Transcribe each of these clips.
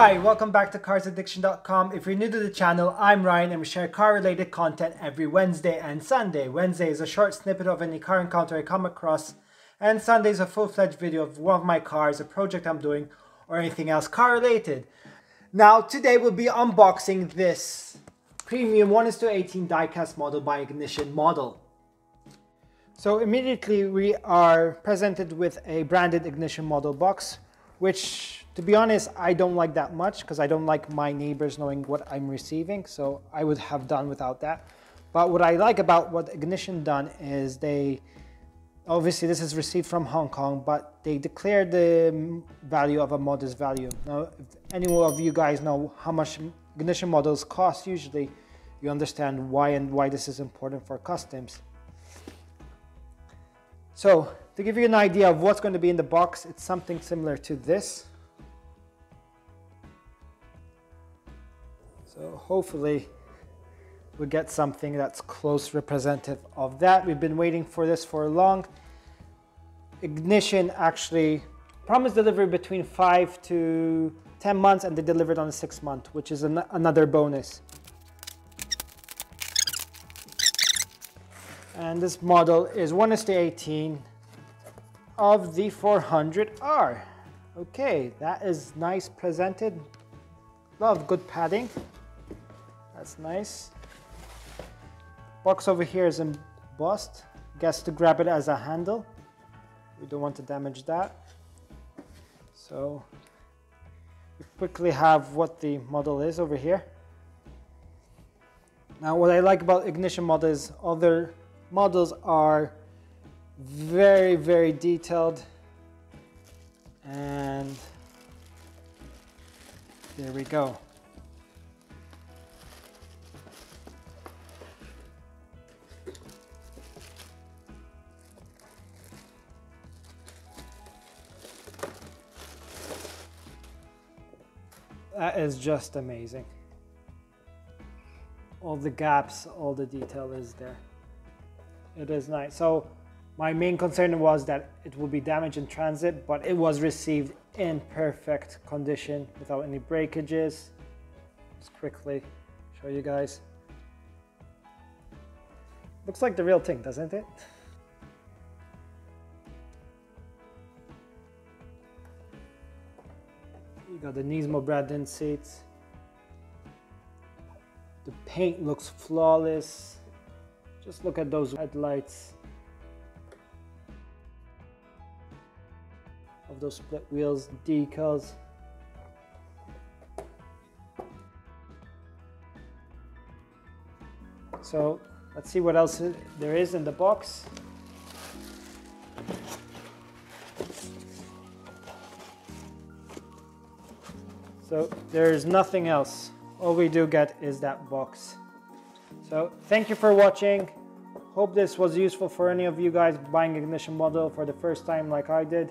Hi, welcome back to CarsAddiction.com. If you're new to the channel, I'm Ryan and we share car-related content every Wednesday and Sunday. Wednesday is a short snippet of any car encounter I come across, and Sunday is a full-fledged video of one of my cars, a project I'm doing, or anything else car-related. Now, today we'll be unboxing this premium 1:18 die-cast model by Ignition model. So immediately we are presented with a branded Ignition model box, which, to be honest, I don't like that much because I don't like my neighbors knowing what I'm receiving, so I would have done without that. But what I like about what Ignition done is obviously this is received from Hong Kong, but they declare the value of a models value. Now, if any of you guys know how much Ignition models cost, usually you understand why this is important for customs. So, to give you an idea of what's going to be in the box, it's something similar to this. So hopefully we'll get something that's close representative of that. We've been waiting for this for long. Ignition actually promised delivery between 5 to 10 months and they delivered on a 6 month, which is another bonus. And this model is 1:18 of the 400R. Okay, that is nice presented. Lot of good padding. That's nice. Box over here is embossed. Guess to grab it as a handle. We don't want to damage that. So we quickly have what the model is over here. Now what I like about Ignition model is other models are very, very detailed, and there we go. That is just amazing. All the gaps, all the detail is there. It is nice. So my main concern was that it will be damaged in transit, but it was received in perfect condition without any breakages. Just quickly show you guys. Looks like the real thing, doesn't it? You got the Nismo branded seats. The paint looks flawless. Just look at those headlights of those split wheels, decals. So let's see what else there is in the box. So there's nothing else. All we do get is that box. So thank you for watching. Hope this was useful for any of you guys buying Ignition model for the first time like I did.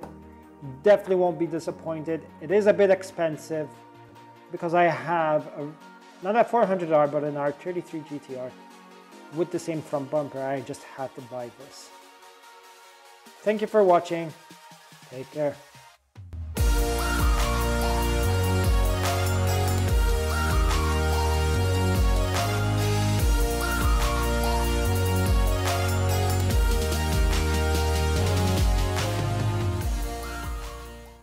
Definitely won't be disappointed. It is a bit expensive because I have not a 400R but an R33 GTR with the same front bumper. I just had to buy this. Thank you for watching. Take care.